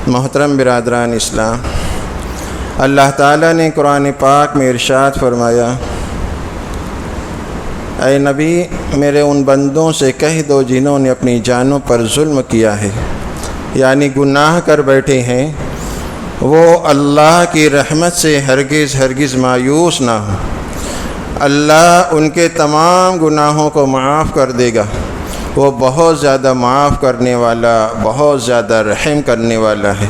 محترم برادران اسلام، اللہ تعالیٰ نے قرآن پاک میں ارشاد فرمایا، اے نبی میرے ان بندوں سے کہہ دو جنہوں نے اپنی جانوں پر ظلم کیا ہے، یعنی گناہ کر بیٹھے ہیں، وہ اللہ کی رحمت سے ہرگز مایوس نہ ہو۔ اللہ ان کے تمام گناہوں کو معاف کر دے گا، وہ بہت زیادہ معاف کرنے والا، بہت زیادہ رحم کرنے والا ہے۔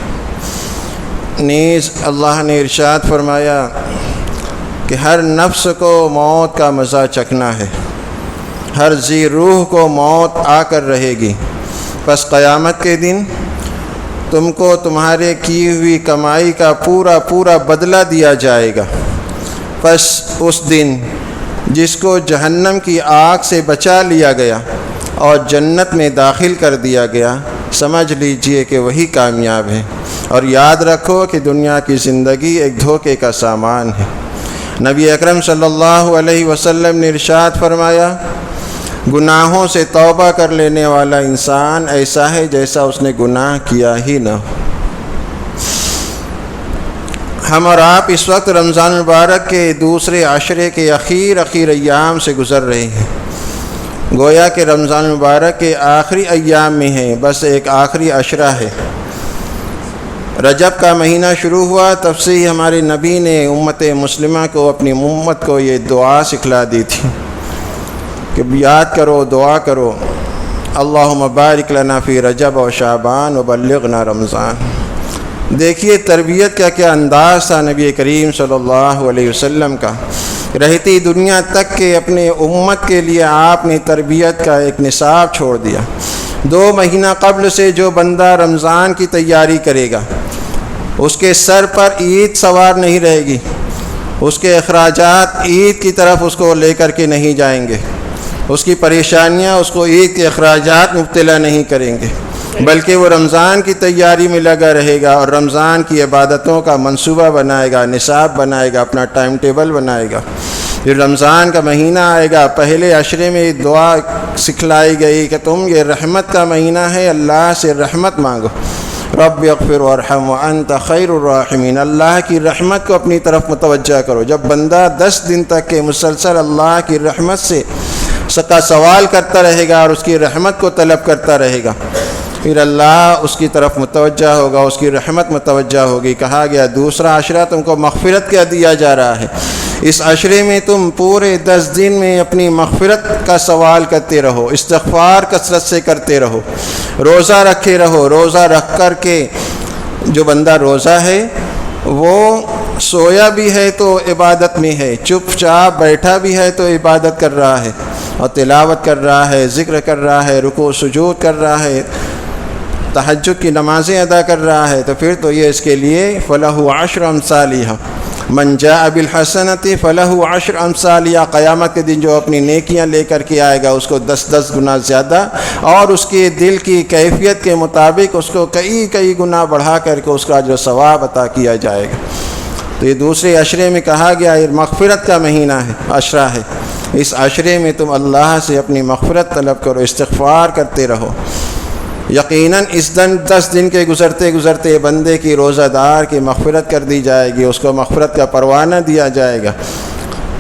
نیز اللہ نے ارشاد فرمایا کہ ہر نفس کو موت کا مزہ چکھنا ہے، ہر ذی روح کو موت آ کر رہے گی، پس قیامت کے دن تم کو تمہارے کی ہوئی کمائی کا پورا بدلہ دیا جائے گا۔ پس اس دن جس کو جہنم کی آگ سے بچا لیا گیا اور جنت میں داخل کر دیا گیا، سمجھ لیجئے کہ وہی کامیاب ہے، اور یاد رکھو کہ دنیا کی زندگی ایک دھوکے کا سامان ہے۔ نبی اکرم صلی اللہ علیہ وسلم نے ارشاد فرمایا، گناہوں سے توبہ کر لینے والا انسان ایسا ہے جیسا اس نے گناہ کیا ہی نہ ہو۔ ہم اور آپ اس وقت رمضان مبارک کے دوسرے عشرے کے اخیر ایام سے گزر رہے ہیں۔ گویا کہ رمضان مبارک کے آخری ایام میں ہیں، بس ایک آخری عشرہ ہے۔ رجب کا مہینہ شروع ہوا، تب سے ہی ہمارے نبی نے امت مسلمہ کو، اپنی امت کو یہ دعا سکھلا دی تھی کہ یاد کرو، دعا کرو، اللہم بارک لنا فی رجب و شعبان و بلغنا رمضان۔ دیکھیے تربیت کا کیا انداز تھا نبی کریم صلی اللہ علیہ وسلم کا۔ رہتی دنیا تک کے اپنے امت کے لیے آپ نے تربیت کا ایک نصاب چھوڑ دیا۔ 2 مہینہ قبل سے جو بندہ رمضان کی تیاری کرے گا، اس کے سر پر عید سوار نہیں رہے گی، اس کے اخراجات عید کی طرف اس کو لے کر کے نہیں جائیں گے، اس کی پریشانیاں اس کو عید کے اخراجات مبتلا نہیں کریں گے، بلکہ وہ رمضان کی تیاری میں لگا رہے گا اور رمضان کی عبادتوں کا منصوبہ بنائے گا، نصاب بنائے گا، اپنا ٹائم ٹیبل بنائے گا۔ پھر رمضان کا مہینہ آئے گا، پہلے عشرے میں دعا سکھلائی گئی کہ تم یہ رحمت کا مہینہ ہے، اللہ سے رحمت مانگو، رب اغفر وارحم وانت خیر الراحمین، اللہ کی رحمت کو اپنی طرف متوجہ کرو۔ جب بندہ 10 دن تک کے مسلسل اللہ کی رحمت سے کا سوال کرتا رہے گا اور اس کی رحمت کو طلب کرتا رہے گا، پھر اللہ اس کی طرف متوجہ ہوگا، اس کی رحمت متوجہ ہوگی۔ کہا گیا دوسرا عشرہ تم کو مغفرت کا دیا جا رہا ہے، اس عشرے میں تم پورے 10 دن میں اپنی مغفرت کا سوال کرتے رہو، استغفار کثرت سے کرتے رہو، روزہ رکھے رہو۔ روزہ رکھ کر کے جو بندہ روزہ ہے وہ سویا بھی ہے تو عبادت میں ہے، چپ چاپ بیٹھا بھی ہے تو عبادت کر رہا ہے، اور تلاوت کر رہا ہے، ذکر کر رہا ہے، رکوع سجود کر رہا ہے، تہجد کی نمازیں ادا کر رہا ہے، تو پھر تو یہ اس کے لیے فَلَهُ عَشْرُ أَمْثَالِهَا مَنْ جَاءَ بِالْحَسَنَةِ فَلَهُ عَشْرُ أَمْثَالِهَا۔ قیامت کے دن جو اپنی نیکیاں لے کر کے آئے گا اس کو 10 گنا زیادہ، اور اس کے دل کی کیفیت کے مطابق اس کو کئی گنا بڑھا کر کے اس کا جو ثواب عطا کیا جائے گا۔ تو یہ دوسرے عشرے میں کہا گیا یہ مغفرت کا مہینہ ہے، عشرہ ہے، اس عشرے میں تم اللہ سے اپنی مغفرت طلب کرو، استغفار کرتے رہو۔ یقیناً اس 10 دن کے گزرتے بندے کی روزہ دار کی مغفرت کر دی جائے گی، اس کو مغفرت کا پروانہ دیا جائے گا۔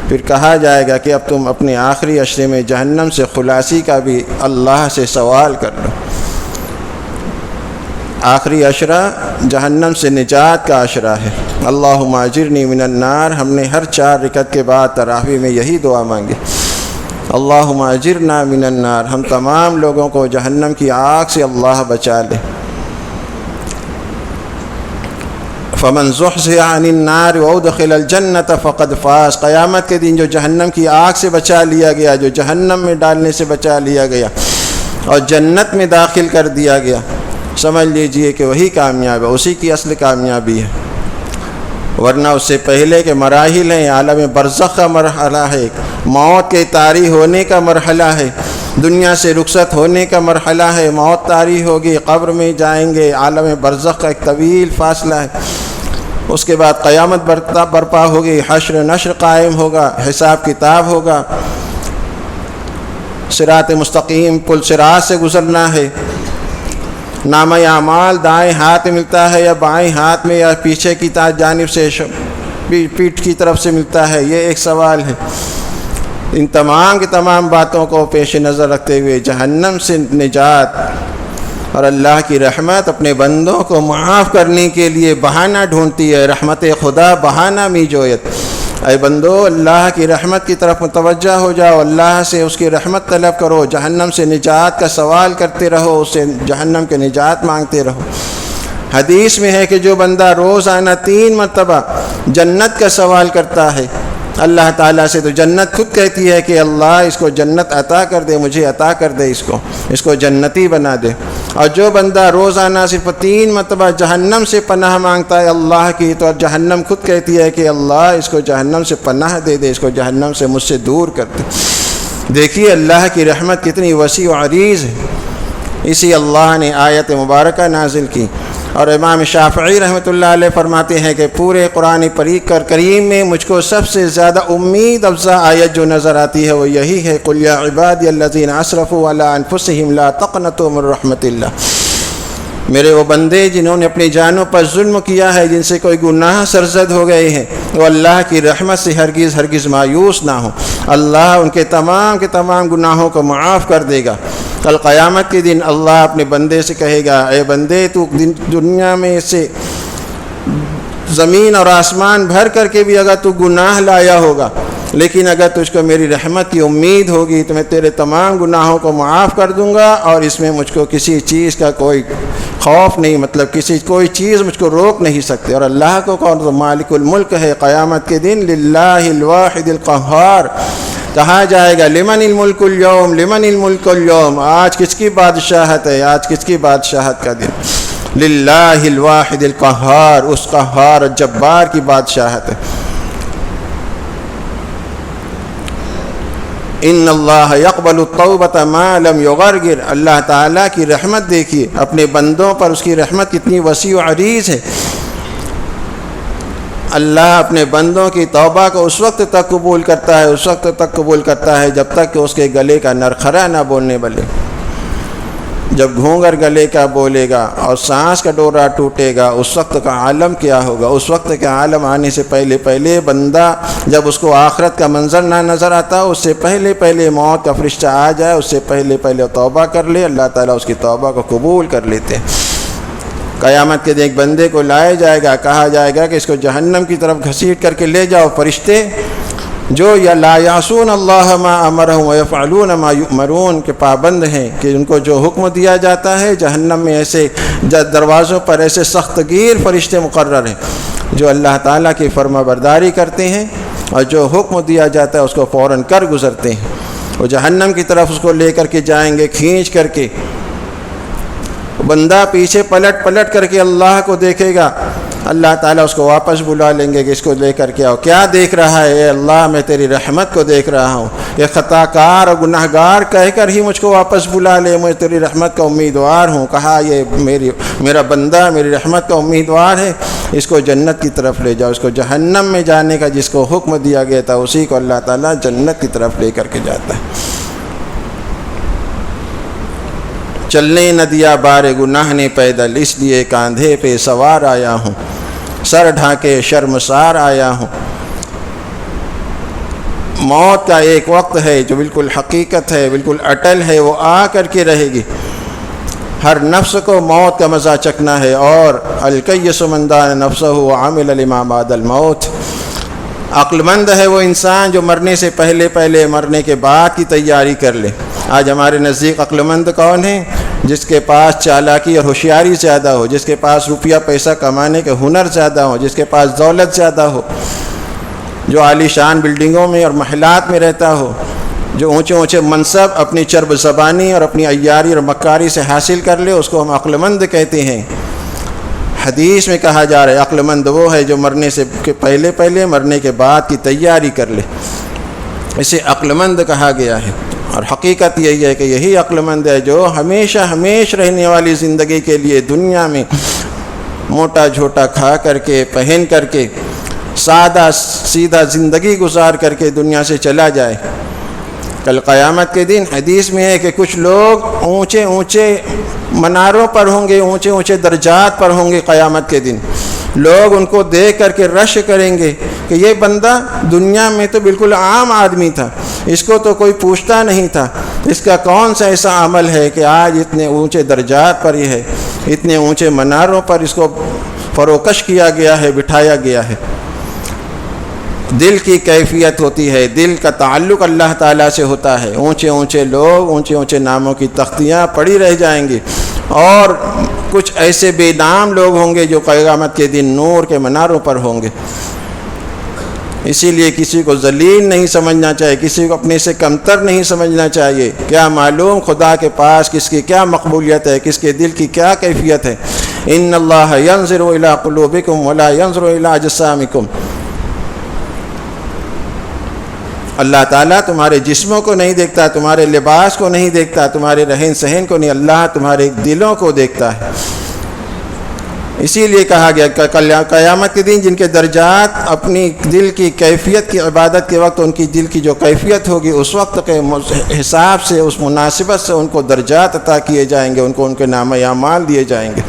پھر کہا جائے گا کہ اب تم اپنے آخری عشرے میں جہنم سے خلاصی کا بھی اللہ سے سوال کر لو۔ آخری عشرہ جہنم سے نجات کا عشرہ ہے۔ اللہم اجرنی من النار، ہم نے ہر 4 رکعت کے بعد تراویح میں یہی دعا مانگی، اللہم اجرنا من النار، ہم تمام لوگوں کو جہنم کی آگ سے اللہ بچا لے۔ فمن زحزح عن النار وادخل الجنۃ فقد فاز، قیامت کے دن جو جہنم کی آگ سے بچا لیا گیا، جو جہنم میں ڈالنے سے بچا لیا گیا اور جنت میں داخل کر دیا گیا، سمجھ لیجئے کہ وہی کامیاب ہے، اسی کی اصل کامیابی ہے۔ ورنہ اس سے پہلے کے مراحل ہیں، عالم برزخ کا مرحلہ ہے، موت کے طاری ہونے کا مرحلہ ہے، دنیا سے رخصت ہونے کا مرحلہ ہے، موت طاری ہوگی، قبر میں جائیں گے، عالم برزخ کا ایک طویل فاصلہ ہے، اس کے بعد قیامت برپا ہوگی، حشر نشر قائم ہوگا، حساب کتاب ہوگا، صراط مستقیم پل صراط سے گزرنا ہے، نامہ اعمال دائیں ہاتھ میں ملتا ہے یا بائیں ہاتھ میں یا پیچھے کی جانب سے پیٹھ کی طرف سے ملتا ہے، یہ ایک سوال ہے۔ ان تمام کی تمام باتوں کو پیش نظر رکھتے ہوئے جہنم سے نجات اور اللہ کی رحمت اپنے بندوں کو معاف کرنے کے لیے بہانہ ڈھونڈتی ہے۔ رحمت خدا بہانہ می جویت، اے بندو اللہ کی رحمت کی طرف متوجہ ہو جاؤ، اللہ سے اس کی رحمت طلب کرو، جہنم سے نجات کا سوال کرتے رہو، اس سے جہنم کے نجات مانگتے رہو۔ حدیث میں ہے کہ جو بندہ روزانہ 3 مرتبہ جنت کا سوال کرتا ہے اللہ تعالیٰ سے، تو جنت خود کہتی ہے کہ اللہ اس کو جنت عطا کر دے، مجھے عطا کر دے، اس کو جنتی بنا دے۔ اور جو بندہ روزانہ صرف 3 مرتبہ جہنم سے پناہ مانگتا ہے اللہ کی، تو جہنم خود کہتی ہے کہ اللہ اس کو جہنم سے پناہ دے دے، اس کو جہنم سے مجھ سے دور کر دے۔ دیکھیے اللہ کی رحمت کتنی وسیع و عریض ہے۔ اسی اللہ نے آیت مبارکہ نازل کی، اور امام شافعی رحمۃ اللہ علیہ فرماتے ہیں کہ پورے قرآن کریم میں مجھ کو سب سے زیادہ امید افزا آیت جو نظر آتی ہے وہ یہی ہے، قل یا عبادی الذین اسرفوا علی انفسہم لا تقنطوا من رحمت اللہ۔ میرے وہ بندے جنہوں نے اپنی جانوں پر ظلم کیا ہے، جن سے کوئی گناہ سرزد ہو گئے ہیں، وہ اللہ کی رحمت سے ہرگز مایوس نہ ہوں، اللہ ان کے تمام گناہوں کو معاف کر دے گا۔ کل قیامت کے دن اللہ اپنے بندے سے کہے گا، اے بندے تو دنیا میں سے زمین اور آسمان بھر کر کے بھی اگر تو گناہ لایا ہوگا، لیکن اگر تجھ کو میری رحمت کی امید ہوگی تو میں تیرے تمام گناہوں کو معاف کر دوں گا، اور اس میں مجھ کو کسی چیز کا کوئی خوف نہیں، مطلب کوئی چیز مجھ کو روک نہیں سکتے۔ اور اللہ کو کون؟ تو مالک الملک ہے۔ قیامت کے دن للہ الواحد القہار کہا جائے گا، لمن الملک اليوم، لمن الملک اليوم، آج کس کی بادشاہت ہے، آج کس کی بادشاہت کا دن؟ للہ الواحد القہار، اس قہار جبار کی بادشاہت ہے۔ ان اللہ یقبل التوبۃ ما لم یغرگر، اللہ تعالیٰ کی رحمت دیکھیے اپنے بندوں پر، اس کی رحمت کتنی وسیع و عریض ہے۔ اللہ اپنے بندوں کی توبہ کو اس وقت تک قبول کرتا ہے، اس وقت تک قبول کرتا ہے جب تک کہ اس کے گلے کا نرخرا نہ بولنے بلے۔ جب گھونگر گلے کا بولے گا اور سانس کا ڈورا ٹوٹے گا، اس وقت کا عالم کیا ہوگا؟ اس وقت کا عالم آنے سے پہلے بندہ جب اس کو آخرت کا منظر نہ نظر آتا، اس سے پہلے موت کا فرشتہ آ جائے، اس سے پہلے توبہ کر لے، اللہ تعالیٰ اس کی توبہ کو قبول کر لیتے ہیں۔ قیامت کے دن ایک بندے کو لایا جائے گا، کہا جائے گا کہ اس کو جہنم کی طرف گھسیٹ کر کے لے جاؤ۔ فرشتے جو یا لا یعصون اللہ ما امرہم ویفعلون ما یؤمرون کے پابند ہیں، کہ ان کو جو حکم دیا جاتا ہے، جہنم میں ایسے دروازوں پر ایسے سخت گیر فرشتے مقرر ہیں جو اللہ تعالیٰ کی فرما برداری کرتے ہیں، اور جو حکم دیا جاتا ہے اس کو فوراً کر گزرتے ہیں۔ وہ جہنم کی طرف اس کو لے کر کے جائیں گے، کھینچ کر کے۔ بندہ پیچھے پلٹ کر کے اللہ کو دیکھے گا، اللہ تعالیٰ اس کو واپس بلا لیں گے کہ اس کو لے کر کے آؤ۔ کیا دیکھ رہا ہے؟ اے اللہ میں تیری رحمت کو دیکھ رہا ہوں، یہ خطا کار اور گناہ گار کہہ کر ہی مجھ کو واپس بلا لے، میں تیری رحمت کا امیدوار ہوں۔ کہا یہ میرا بندہ میری رحمت کا امیدوار ہے، اس کو جنت کی طرف لے جاؤ۔ اس کو جہنم میں جانے کا جس کو حکم دیا گیا تھا، اسی کو اللہ تعالیٰ جنت کی طرف لے کر کے جاتا ہے۔ چلنے نہ دیا بار گناہ نے پیدل، اس لیے کاندھے پہ سوار آیا ہوں، سر ڈھانکے شرمسار آیا ہوں۔ موت کا ایک وقت ہے جو بالکل حقیقت ہے، بالکل اٹل ہے، وہ آ کر کے رہے گی۔ ہر نفس کو موت کا مزہ چکھنا ہے، اور الکیس من دان نفسہ وعمل لما بعد الموت۔ عقل مند ہے وہ انسان جو مرنے سے پہلے مرنے کے بعد کی تیاری کر لے۔ آج ہمارے نزدیک عقل مند کون ہے؟ جس کے پاس چالاکی اور ہوشیاری زیادہ ہو، جس کے پاس روپیہ پیسہ کمانے کے ہنر زیادہ ہو، جس کے پاس دولت زیادہ ہو، جو عالی شان بلڈنگوں میں اور محلات میں رہتا ہو، جو اونچے منصب اپنی چرب زبانی اور اپنی عیاری اور مکاری سے حاصل کر لے، اس کو ہم عقل مند کہتے ہیں۔ حدیث میں کہا جا رہا ہے عقل مند وہ ہے جو مرنے سے پہلے مرنے کے بعد کی تیاری کر لے، اسے عقل مند کہا گیا ہے۔ اور حقیقت یہی ہے کہ یہی عقل مند ہے جو ہمیشہ رہنے والی زندگی کے لیے دنیا میں موٹا جھوٹا کھا کر کے، پہن کر کے، سادہ سیدھا زندگی گزار کر کے دنیا سے چلا جائے، کل قیامت کے دن حدیث میں ہے کہ کچھ لوگ اونچے اونچے مناروں پر ہوں گے، اونچے اونچے درجات پر ہوں گے قیامت کے دن. لوگ ان کو دیکھ کر کے رش کریں گے کہ یہ بندہ دنیا میں تو بالکل عام آدمی تھا، اس کو تو کوئی پوچھتا نہیں تھا، اس کا کون سا ایسا عمل ہے کہ آج اتنے اونچے درجات پر یہ ہے، اتنے اونچے مناروں پر اس کو فروکش کیا گیا ہے، بٹھایا گیا ہے. دل کی کیفیت ہوتی ہے، دل کا تعلق اللہ تعالیٰ سے ہوتا ہے. اونچے اونچے لوگ اونچے اونچے ناموں کی تختیاں پڑی رہ جائیں گی، اور کچھ ایسے بے نام لوگ ہوں گے جو قیامت کے دن نور کے مناروں پر ہوں گے. اسی لیے کسی کو ذلیل نہیں سمجھنا چاہیے، کسی کو اپنے سے کمتر نہیں سمجھنا چاہیے. کیا معلوم خدا کے پاس کس کی کیا مقبولیت ہے، کس کے دل کی کیا کیفیت ہے. ان اللہ ینظر الی قلوبکم ولا ینظر الی اجسامکم. اللہ تعالیٰ تمہارے جسموں کو نہیں دیکھتا، تمہارے لباس کو نہیں دیکھتا، تمہارے رہن سہن کو نہیں، اللہ تمہارے دلوں کو دیکھتا ہے. اسی لیے کہا گیا قیامت کے دن جن کے درجات اپنی دل کی کیفیت کی عبادت کے وقت ان کی دل کی جو کیفیت ہوگی اس وقت کے حساب سے، اس مناسبت سے ان کو درجات عطا کیے جائیں گے، ان کو ان کے نامہ اعمال دیے جائیں گے.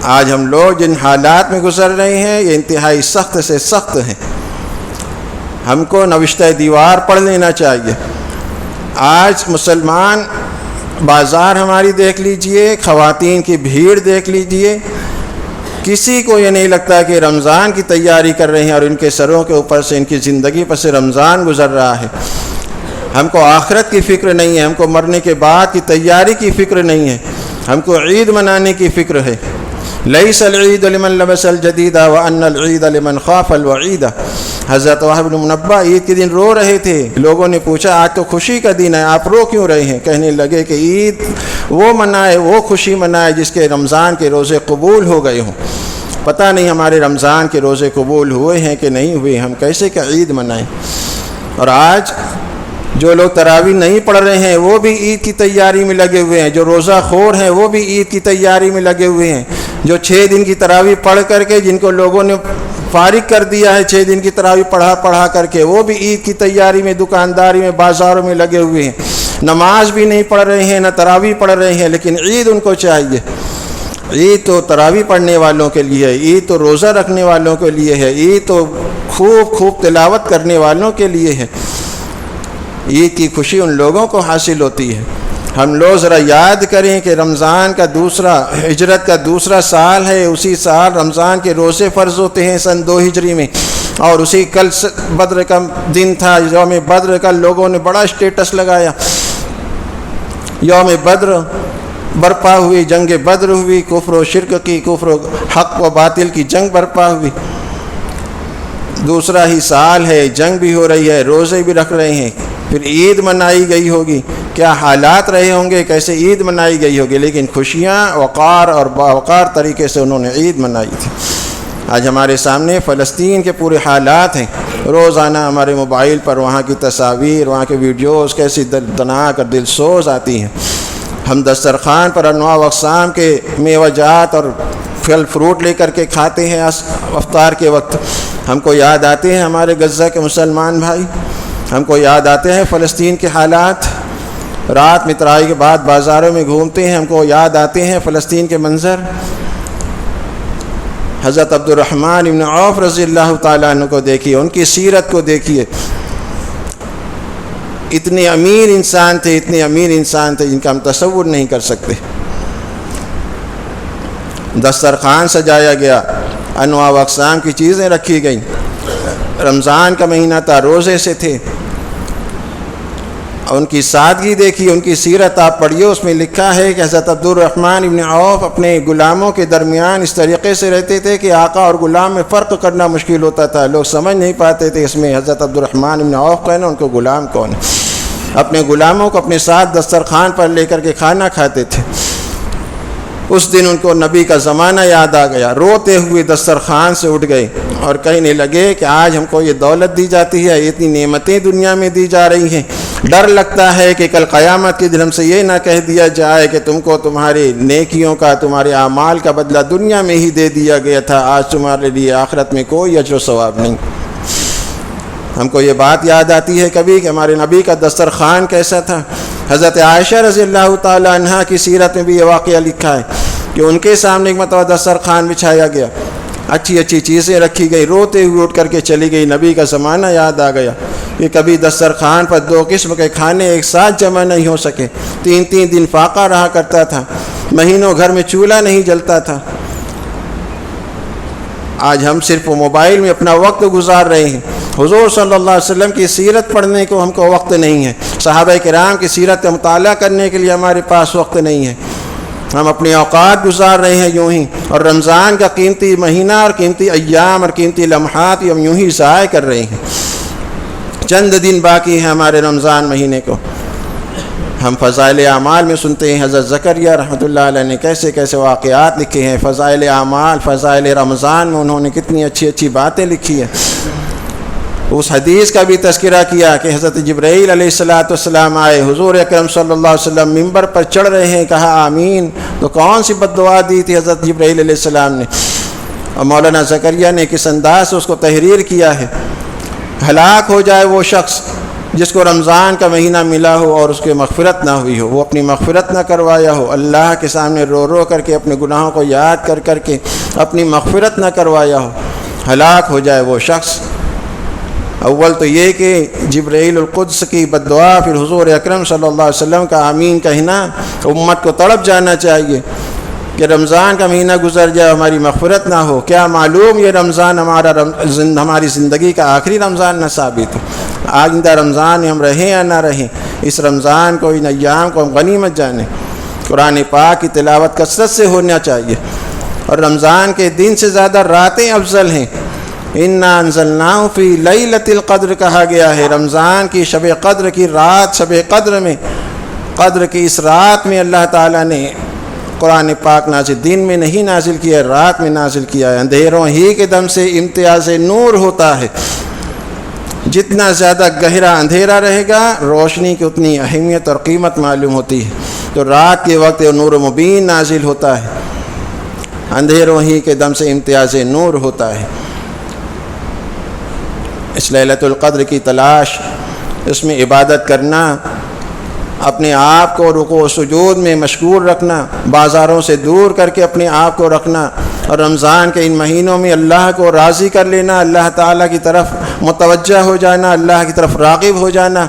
آج ہم لوگ جن حالات میں گزر رہے ہیں یہ انتہائی سخت سے سخت ہیں. ہم کو نوشتہ دیوار پڑھ لینا چاہیے. آج مسلمان بازار ہماری دیکھ لیجئے، خواتین کی بھیڑ دیکھ لیجئے، کسی کو یہ نہیں لگتا کہ رمضان کی تیاری کر رہے ہیں اور ان کے سروں کے اوپر سے ان کی زندگی پر سے رمضان گزر رہا ہے. ہم کو آخرت کی فکر نہیں ہے، ہم کو مرنے کے بعد کی تیاری کی فکر نہیں ہے، ہم کو عید منانے کی فکر ہے. لیس العید لمن لبس الجدید وان العید لمن خاف الوعید. حضرت وہب بن منبہ عید کے دن رو رہے تھے. لوگوں نے پوچھا آج تو خوشی کا دن ہے، آپ رو کیوں رہے ہیں؟ کہنے لگے کہ عید وہ منائے، وہ خوشی منائے جس کے رمضان کے روزے قبول ہو گئے ہوں. پتہ نہیں ہمارے رمضان کے روزے قبول ہوئے ہیں کہ نہیں ہوئے، ہم کیسے کہ عید منائیں. اور آج جو لوگ تراویح نہیں پڑھ رہے ہیں وہ بھی عید کی تیاری میں لگے ہوئے ہیں، جو روزہ خور ہیں وہ بھی عید کی تیاری میں لگے ہوئے ہیں. جو 6 دن کی تراویح پڑھ کر کے جن کو لوگوں نے فارغ کر دیا ہے 6 دن کی تراویح پڑھا کر کے، وہ بھی عید کی تیاری میں دکانداری میں بازاروں میں لگے ہوئے ہیں. نماز بھی نہیں پڑھ رہے ہیں، نہ تراویح پڑھ رہے ہیں، لیکن عید ان کو چاہیے. عید تو تراویح پڑھنے والوں کے لیے ہے، عید تو روزہ رکھنے والوں کے لیے ہے، عید تو خوب تلاوت کرنے والوں کے لیے ہے. عید کی خوشی ان لوگوں کو حاصل ہوتی ہے. ہم لوگ ذرا یاد کریں کہ رمضان کا ہجرت کا دوسرا سال ہے. اسی سال رمضان کے روزے فرض ہوتے ہیں سن 2 ہجری میں، اور اسی کل بدر کا دن تھا، یوم بدر کا. لوگوں نے بڑا اسٹیٹس لگایا. یوم بدر برپا ہوئی، جنگ بدر ہوئی، کفر و شرک کی، کفر و حق و باطل کی جنگ برپا ہوئی. دوسرا ہی سال ہے، جنگ بھی ہو رہی ہے، روزے بھی رکھ رہے ہیں، پھر عید منائی گئی ہوگی. کیا حالات رہے ہوں گے، کیسے عید منائی گئی ہوگی، لیکن خوشیاں وقار اور باوقار طریقے سے انہوں نے عید منائی تھی. آج ہمارے سامنے فلسطین کے پورے حالات ہیں. روزانہ ہمارے موبائل پر وہاں کی تصاویر، وہاں کے ویڈیوز کیسی دردناک اور دل سوز آتی ہیں. ہم دسترخوان پر انواع و اقسام کے میوہ جات اور پھل فروٹ لے کر کے کھاتے ہیں افطار کے وقت. ہم کو یاد آتے ہیں ہمارے غزہ کے مسلمان بھائی، ہم کو یاد آتے ہیں فلسطین کے حالات. رات میں تراویح کے بعد بازاروں میں گھومتے ہیں، ہم کو یاد آتے ہیں فلسطین کے منظر. حضرت عبد الرحمن بن عوف رضی اللہ تعالیٰ عنہ کو دیکھیے، ان کی سیرت کو دیکھیے. اتنے امیر انسان تھے، اتنے امیر انسان تھے جن کا ہم تصور نہیں کر سکتے. دسترخوان سجایا گیا، انواع و اقسام کی چیزیں رکھی گئیں. رمضان کا مہینہ تھا، روزے سے تھے. ان کی سادگی دیکھیے، ان کی سیرت آپ پڑھیے. اس میں لکھا ہے کہ حضرت عبد الرحمن بن عوف اپنے غلاموں کے درمیان اس طریقے سے رہتے تھے کہ آقا اور غلام میں فرق کرنا مشکل ہوتا تھا. لوگ سمجھ نہیں پاتے تھے اس میں حضرت عبد الرحمن بن عوف کون ہے، ان کو غلام کون ہے. اپنے غلاموں کو اپنے ساتھ دسترخوان پر لے کر کے کھانا کھاتے تھے. اس دن ان کو نبی کا زمانہ یاد آ گیا. روتے ہوئے دسترخوان سے اٹھ گئے اور کہنے لگے کہ آج ہم کو یہ دولت دی جاتی ہے، اتنی نعمتیں دنیا میں دی جا رہی ہیں. ڈر لگتا ہے کہ کل قیامت کے دن ہم سے یہ نہ کہہ دیا جائے کہ تم کو تمہاری نیکیوں کا، تمہارے اعمال کا بدلہ دنیا میں ہی دے دیا گیا تھا، آج تمہارے لیے آخرت میں کوئی اجر و ثواب نہیں. ہم کو یہ بات یاد آتی ہے کبھی کہ ہمارے نبی کا دسترخوان کیسا تھا۔ حضرت عائشہ رضی اللہ تعالی عنہا کی سیرت میں بھی یہ واقعہ لکھا ہے کہ ان کے سامنے ایک مرتبہ دسترخوان بچھایا گیا، اچھی اچھی چیزیں رکھی گئی، روتے ہوئے اٹھ کر کے چلی گئی۔ نبی کا زمانہ یاد آ گیا کہ کبھی دسترخوان پر 2 قسم کے کھانے ایک ساتھ جمع نہیں ہو سکے، 3 دن فاقہ رہا کرتا تھا، مہینوں گھر میں چولہا نہیں جلتا تھا۔ آج ہم صرف موبائل میں اپنا وقت گزار رہے ہیں، حضور صلی اللہ علیہ وسلم کی سیرت پڑھنے کو ہم کو وقت نہیں ہے، صحابہ کرام کی سیرت کا مطالعہ کرنے کے لیے ہمارے پاس وقت نہیں ہے، ہم اپنے اوقات گزار رہے ہیں یوں ہی، اور رمضان کا قیمتی مہینہ اور قیمتی ایام اور قیمتی لمحات ہم یوں ہی ضائع کر رہے ہیں۔ چند دن باقی ہیں ہمارے رمضان مہینے کو۔ ہم فضائل اعمال میں سنتے ہیں حضرت زکریا رحمۃ اللہ علیہ نے کیسے کیسے واقعات لکھے ہیں، فضائل اعمال، فضائل رمضان میں انہوں نے کتنی اچھی اچھی باتیں لکھی ہیں۔ اس حدیث کا بھی تذکرہ کیا کہ حضرت جبرائیل علیہ السلام آئے، حضور اکرم صلی اللہ علیہ وسلم ممبر پر چڑھ رہے ہیں، کہا آمین، تو کون سی بد دعا دی تھی حضرت جبرائیل علیہ السلام نے، اور مولانا زکریا نے کس انداز سے اس کو تحریر کیا ہے، ہلاک ہو جائے وہ شخص جس کو رمضان کا مہینہ ملا ہو اور اس کی مغفرت نہ ہوئی ہو، وہ اپنی مغفرت نہ کروایا ہو، اللہ کے سامنے رو رو کر کے اپنے گناہوں کو یاد کر کر کے اپنی مغفرت نہ کروایا ہو، ہلاک ہو جائے وہ شخص۔ اول تو یہ کہ جبرائیل القدس کی بد دعا، پھر حضور اکرم صلی اللہ علیہ وسلم کا آمین کہنا، امت کو تڑپ جانا چاہیے کہ رمضان کا مہینہ گزر جائے ہماری مغفرت نہ ہو، کیا معلوم یہ رمضان ہماری زندگی کا آخری رمضان نہ ثابت ہو، آئندہ رمضان میں ہم رہیں یا نہ رہیں، اس رمضان کو، ان ایام کو ہم غنیمت جانیں۔ قرآن پاک کی تلاوت کثرت سے ہونا چاہیے، اور رمضان کے دن سے زیادہ راتیں افضل ہیں۔ انا انزلناہ فی لیلۃ القدر کہا گیا ہے، رمضان کی شب قدر کی رات، شب قدر میں، قدر کی اس رات میں اللہ تعالیٰ نے قرآن پاک نازل، دن میں نہیں نازل کیا ہے، رات میں نازل کیا ہے۔ اندھیروں ہی کے دم سے امتیاز نور ہوتا ہے، جتنا زیادہ گہرا اندھیرا رہے گا روشنی کی اتنی اہمیت اور قیمت معلوم ہوتی ہے، تو رات کے وقت نور مبین نازل ہوتا ہے، اندھیروں ہی کے دم سے امتیاز نور ہوتا ہے۔ اس لیلۃ القدر کی تلاش، اس میں عبادت کرنا، اپنے آپ کو رکوع و سجود میں مشغول رکھنا، بازاروں سے دور کر کے اپنے آپ کو رکھنا، اور رمضان کے ان مہینوں میں اللہ کو راضی کر لینا، اللہ تعالیٰ کی طرف متوجہ ہو جانا، اللہ کی طرف راغب ہو جانا،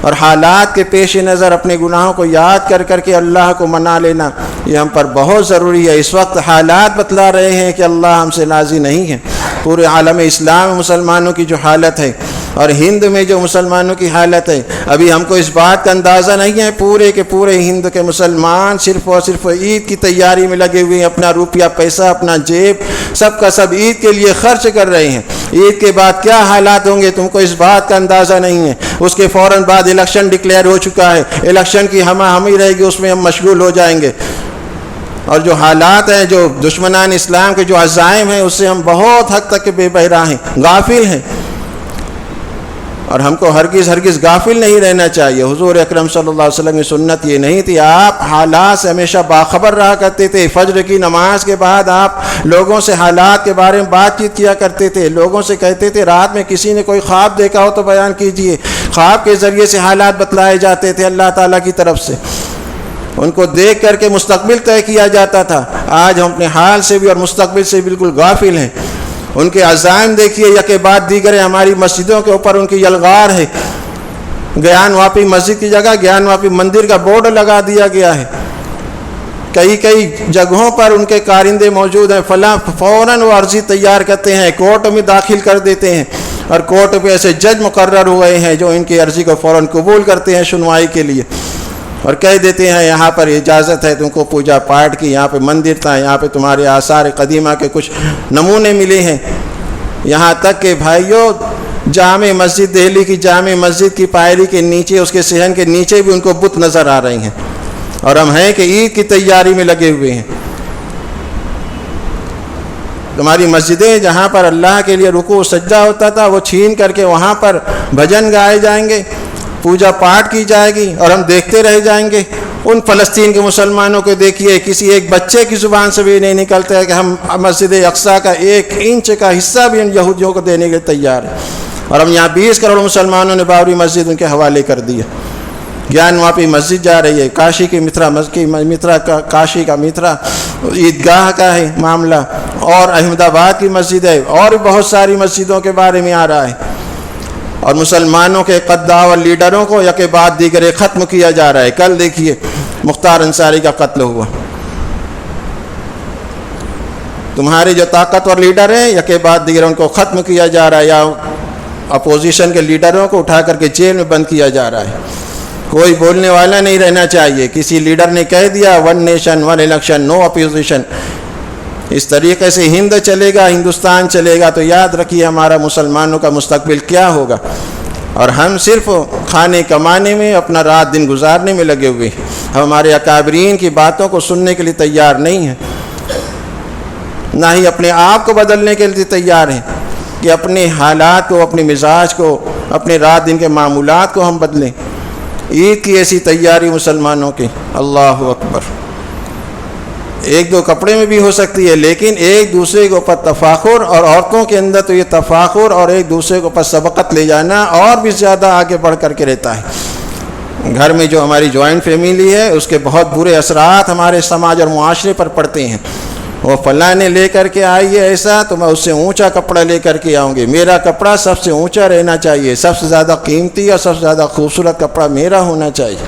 اور حالات کے پیش نظر اپنے گناہوں کو یاد کر کر کے اللہ کو منا لینا، یہ ہم پر بہت ضروری ہے۔ اس وقت حالات بتلا رہے ہیں کہ اللہ ہم سے راضی نہیں ہے۔ پورے عالم اسلام مسلمانوں کی جو حالت ہے، اور ہند میں جو مسلمانوں کی حالت ہے، ابھی ہم کو اس بات کا اندازہ نہیں ہے، پورے کے پورے ہند کے مسلمان صرف اور صرف عید کی تیاری میں لگے ہوئے ہیں، اپنا روپیہ پیسہ، اپنا جیب سب کا سب عید کے لیے خرچ کر رہے ہیں۔ عید کے بعد کیا حالات ہوں گے تم کو اس بات کا اندازہ نہیں ہے۔ اس کے فوراً بعد الیکشن ڈکلیئر ہو چکا ہے، الیکشن کی ہمہ ہمی رہے گی، اس میں ہم مشغول ہو جائیں گے، اور جو حالات ہیں، جو دشمنان اسلام کے جو عزائم ہیں، اس سے ہم بہت حد تک بے بہرا ہیں، غافل ہیں، اور ہم کو ہرگز غافل نہیں رہنا چاہیے۔ حضور اکرم صلی اللہ علیہ وسلم کی سنت یہ نہیں تھی، آپ حالات سے ہمیشہ باخبر رہا کرتے تھے۔ فجر کی نماز کے بعد آپ لوگوں سے حالات کے بارے میں بات چیت کیا کرتے تھے، لوگوں سے کہتے تھے رات میں کسی نے کوئی خواب دیکھا ہو تو بیان کیجئے۔ خواب کے ذریعے سے حالات بتلائے جاتے تھے اللہ تعالیٰ کی طرف سے، ان کو دیکھ کر کے مستقبل طے کیا جاتا تھا۔ آج ہم اپنے حال سے بھی اور مستقبل سے بالکل غافل ہیں۔ ان کے عزائم دیکھیے، یکے بعد دیگر ہماری مسجدوں کے اوپر ان کی یلغار ہے۔ گیان واپی مسجد کی جگہ گیان واپی مندر کا بورڈ لگا دیا گیا ہے، کئی جگہوں پر ان کے کارندے موجود ہیں، فلاں فوراً وہ عرضی تیار کرتے ہیں، کورٹ میں داخل کر دیتے ہیں، اور کورٹ پہ ایسے جج مقرر ہوئے ہیں جو ان کی عرضی کو فوراً قبول کرتے ہیں سنوائی کے لیے، اور کہہ دیتے ہیں یہاں پر اجازت ہے تم کو پوجا پاٹ کی، یہاں پہ مندر تھا، یہاں پہ تمہارے آثار قدیمہ کے کچھ نمونے ملے ہیں۔ یہاں تک کہ بھائیوں، جامع مسجد، دہلی کی جامع مسجد کی پائری کے نیچے، اس کے صحن کے نیچے بھی ان کو بت نظر آ رہے ہیں، اور ہم ہیں کہ عید کی تیاری میں لگے ہوئے ہیں۔ تمہاری مسجدیں جہاں پر اللہ کے لیے رکوع و سجدہ ہوتا تھا، وہ چھین کر کے وہاں پر بھجن گائے جائیں گے، پوجا پاٹ کی جائے گی، اور ہم دیکھتے رہ جائیں گے۔ ان فلسطین کے مسلمانوں کو دیکھیے، کسی ایک بچے کی زبان سے بھی نہیں نکلتا ہے کہ ہم مسجد اقصیٰ کا 1 انچ کا حصہ بھی ان یہودیوں کو دینے کے تیار ہیں۔ اور ہم یہاں 20 کروڑ مسلمانوں نے بابری مسجد ان کے حوالے کر دی ہے۔ گیانواپی مسجد جا رہی ہے، کاشی کی متھرا کاشی کا متھرا عیدگاہ کا ہے معاملہ، اور احمد آباد کی مسجد ہے، اور بہت ساری مسجدوں کے بارے میں آ رہا ہے، اور مسلمانوں کے قدہ اور لیڈروں کو یکے بعد دیگر ختم کیا جا رہا ہے۔ کل دیکھیے مختار انصاری کا قتل ہوا۔ تمہارے جو طاقتور لیڈر ہیں یکے بعد دیگر ان کو ختم کیا جا رہا ہے، یا اپوزیشن کے لیڈروں کو اٹھا کر کے جیل میں بند کیا جا رہا ہے۔ کوئی بولنے والا نہیں رہنا چاہیے۔ کسی لیڈر نے کہہ دیا 1 نیشن 1 الیکشن نو اپوزیشن، اس طریقے سے ہند چلے گا، ہندوستان چلے گا، تو یاد رکھیے ہمارا مسلمانوں کا مستقبل کیا ہوگا۔ اور ہم صرف کھانے کمانے میں اپنا رات دن گزارنے میں لگے ہوئے ہیں۔ ہم ہمارے اکابرین کی باتوں کو سننے کے لیے تیار نہیں ہیں، نہ ہی اپنے آپ کو بدلنے کے لیے تیار ہیں کہ اپنے حالات کو، اپنے مزاج کو، اپنے رات دن کے معمولات کو ہم بدلیں۔ عید کی ایسی تیاری مسلمانوں کی، اللہ اکبر، ایک دو کپڑے میں بھی ہو سکتی ہے، لیکن ایک دوسرے کے اوپر تفاخر، اور عورتوں کے اندر تو یہ تفاخر اور ایک دوسرے کے اوپر سبقت لے جانا اور بھی زیادہ آگے بڑھ کر کے رہتا ہے۔ گھر میں جو ہماری جوائنٹ فیملی ہے اس کے بہت برے اثرات ہمارے سماج اور معاشرے پر پڑتے ہیں۔ وہ فلاں نے لے کر کے آئی ہے ایسا، تو میں اس سے اونچا کپڑا لے کر کے آؤں گی، میرا کپڑا سب سے اونچا رہنا چاہیے، سب سے زیادہ قیمتی اور سب سے زیادہ خوبصورت کپڑا میرا ہونا چاہیے۔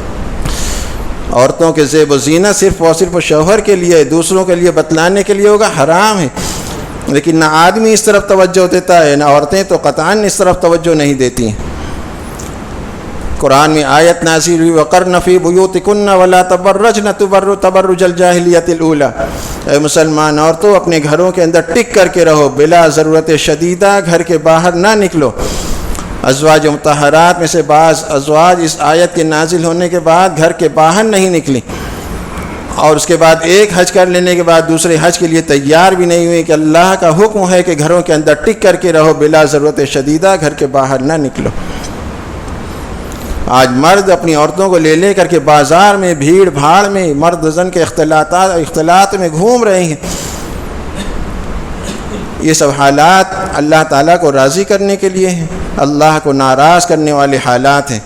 عورتوں کے زیب و زینت صرف اور صرف شوہر کے لیے، دوسروں کے لیے بتلانے کے لیے ہوگا، حرام ہے، لیکن نہ آدمی اس طرف توجہ دیتا ہے، نہ عورتیں تو قطعاً اس طرف توجہ نہیں دیتی ہیں۔ قرآن میں آیت نازل ہوئی وَقَرْنَ فِي بُيُوتِكُنَّ وَلَا تَبَرَّجْنَ تَبَرُّجَ الْجَاهِلِيَّةِ اے مسلمان عورتوں اپنے گھروں کے اندر ٹک کر کے رہو، بلا ضرورت شدیدہ گھر کے باہر نہ نکلو۔ ازواج مطہرات میں سے بعض ازواج اس آیت کے نازل ہونے کے بعد گھر کے باہر نہیں نکلی، اور اس کے بعد ایک حج کر لینے کے بعد دوسرے حج کے لیے تیار بھی نہیں ہوئی کہ اللہ کا حکم ہے کہ گھروں کے اندر ٹک کر کے رہو، بلا ضرورت شدیدہ گھر کے باہر نہ نکلو۔ آج مرد اپنی عورتوں کو لے لے کر کے بازار میں بھیڑ بھاڑ میں مرد زن کے اختلاط میں گھوم رہے ہیں۔ یہ سب حالات اللہ تعالیٰ کو راضی کرنے کے لیے ہیں، اللہ کو ناراض کرنے والے حالات ہیں۔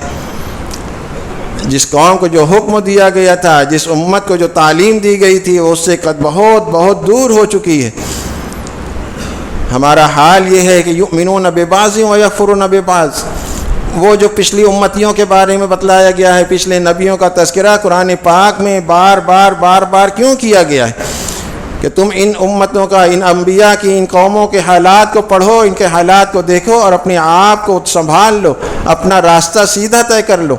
جس قوم کو جو حکم دیا گیا تھا، جس امت کو جو تعلیم دی گئی تھی، وہ اس سے بہت بہت دور ہو چکی ہے۔ ہمارا حال یہ ہے کہ یؤمنون ببعض ویکفرون ببعض۔ وہ جو پچھلی امتیوں کے بارے میں بتلایا گیا ہے، پچھلے نبیوں کا تذکرہ قرآن پاک میں بار بار کیوں کیا گیا ہے کہ تم ان امتوں کا، ان انبیاء کی، ان قوموں کے حالات کو پڑھو، ان کے حالات کو دیکھو اور اپنے آپ کو سنبھال لو، اپنا راستہ سیدھا طے کر لو۔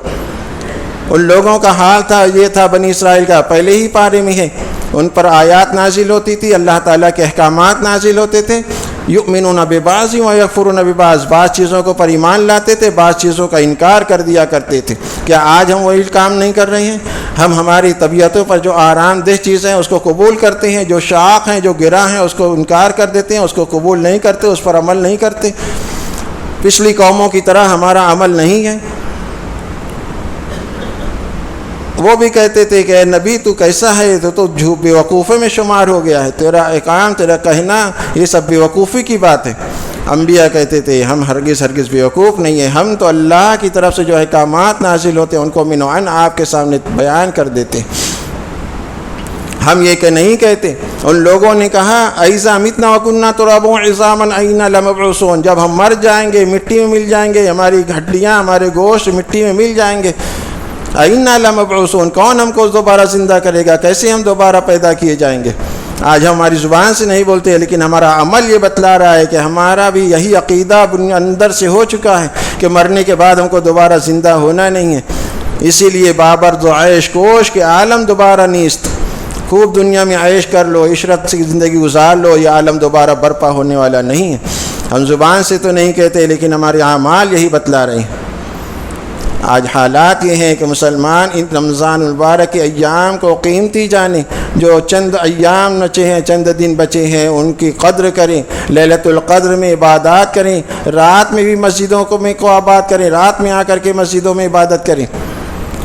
ان لوگوں کا حال تھا، یہ تھا بنی اسرائیل کا، پہلے ہی پارے میں ہے، ان پر آیات نازل ہوتی تھی، اللہ تعالیٰ کے احکامات نازل ہوتے تھے۔ یؤمنون ببعض ویکفرون ببعض، بعض چیزوں کو پر ایمان لاتے تھے، بعض چیزوں کا انکار کر دیا کرتے تھے۔ کیا آج ہم وہی کام نہیں کر رہے ہیں؟ ہم ہماری طبیعتوں پر جو آرام دہ چیزیں ہیں اس کو قبول کرتے ہیں، جو شاق ہیں، جو گرا ہیں، اس کو انکار کر دیتے ہیں، اس کو قبول نہیں کرتے، اس پر عمل نہیں کرتے۔ پچھلی قوموں کی طرح ہمارا عمل نہیں ہے۔ وہ بھی کہتے تھے کہ اے نبی تو کیسا ہے، تو بے وقوفے میں شمار ہو گیا ہے، تیرا اقام، تیرا کہنا یہ سب بے وقوفی کی بات ہے۔ انبیاء کہتے تھے ہم ہرگز بے وقوف نہیں ہیں، ہم تو اللہ کی طرف سے جو احکامات نازل ہوتے ہیں ان کو من وعن آپ کے سامنے بیان کر دیتے ہیں۔ ہم یہ کہ نہیں کہتے۔ ان لوگوں نے کہا اَإِذَا مِتْنَا وَكُنَّا تُرَابًا عِظَامًا أَإِنَّا لَمَبْعُوثُونَ، جب ہم مر جائیں گے، مٹی میں مل جائیں گے، ہماری ہڈیاں، ہمارے گوشت مٹی میں مل جائیں گے، أَإِنَّا لَمَبْعُوثُونَ، کون ہم کو دوبارہ زندہ کرے گا، کیسے ہم دوبارہ پیدا کیے جائیں گے۔ آج ہم ہماری زبان سے نہیں بولتے، لیکن ہمارا عمل یہ بتلا رہا ہے کہ ہمارا بھی یہی عقیدہ اندر سے ہو چکا ہے کہ مرنے کے بعد ہم کو دوبارہ زندہ ہونا نہیں ہے۔ اسی لیے بابرز و عیش کوش کے عالم دوبارہ نیست، خوب دنیا میں عیش کر لو، عشرت سے زندگی گزار لو، یہ عالم دوبارہ برپا ہونے والا نہیں ہے۔ ہم زبان سے تو نہیں کہتے، لیکن ہمارے اعمال یہی بتلا رہے ہیں۔ آج حالات یہ ہیں کہ مسلمان ان رمضان المبارک کے ایام کو قیمتی جانیں، جو چند ایام بچے ہیں، چند دن بچے ہیں، ان کی قدر کریں، لیلۃ القدر میں عبادات کریں، رات میں بھی مسجدوں کو آباد کریں، رات میں آ کر کے مسجدوں میں عبادت کریں۔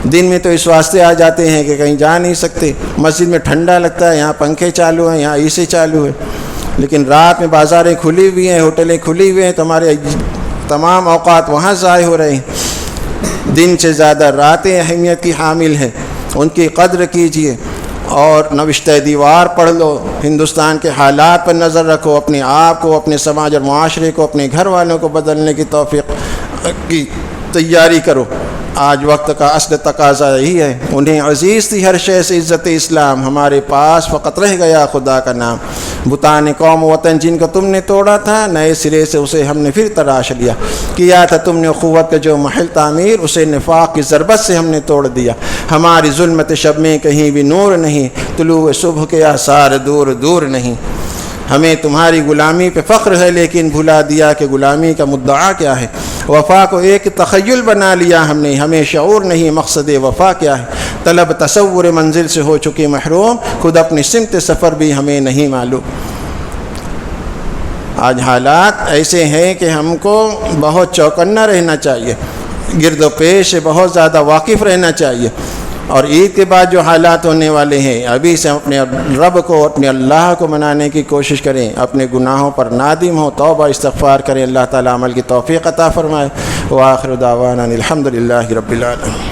دن میں تو اس واسطے آ جاتے ہیں کہ کہیں جا نہیں سکتے، مسجد میں ٹھنڈا لگتا ہے، یہاں پنکھے چالو ہیں، یہاں اے سی چالو ہے، لیکن رات میں بازاریں کھلی ہوئی ہیں، ہوٹلیں کھلی ہوئی ہیں، تمام اوقات وہاں ضائع ہو رہے ہیں۔ دن سے زیادہ راتیں اہمیت کی حامل ہیں، ان کی قدر کیجیے، اور نوشتہ دیوار پڑھ لو، ہندوستان کے حالات پر نظر رکھو، اپنے آپ کو، اپنے سماج اور معاشرے کو، اپنے گھر والوں کو بدلنے کی توفیق کی تیاری کرو۔ آج وقت کا اصل تقاضا یہی ہے۔ انہیں عزیز تھی ہر شے سے عزت اسلام، ہمارے پاس فقط رہ گیا خدا کا نام۔ بتان قوم و وطن جن کو تم نے توڑا تھا، نئے سرے سے اسے ہم نے پھر تراش لیا۔ کیا تھا تم نے اخوت کا جو محل تعمیر، اسے نفاق کی ضربت سے ہم نے توڑ دیا۔ ہماری ظلمت شب میں کہیں بھی نور نہیں، طلوع صبح کے آثار دور دور نہیں۔ ہمیں تمہاری غلامی پہ فخر ہے، لیکن بھلا دیا کہ غلامی کا مدعا کیا ہے۔ وفا کو ایک تخیل بنا لیا ہم نے، ہمیں شعور نہیں مقصد وفا کیا ہے۔ طلب تصور منزل سے ہو چکی محروم، خود اپنی سمت سفر بھی ہمیں نہیں معلوم۔ آج حالات ایسے ہیں کہ ہم کو بہت چوکنا رہنا چاہیے، گرد و پیش سے بہت زیادہ واقف رہنا چاہیے، اور عید کے بعد جو حالات ہونے والے ہیں، ابھی سے اپنے رب کو، اپنے اللہ کو منانے کی کوشش کریں، اپنے گناہوں پر نادم ہو، توبہ استغفار کریں، اللہ تعالیٰ عمل کی توفیق عطا فرمائے۔ وآخر دعوانا الحمدللہ رب العالمین۔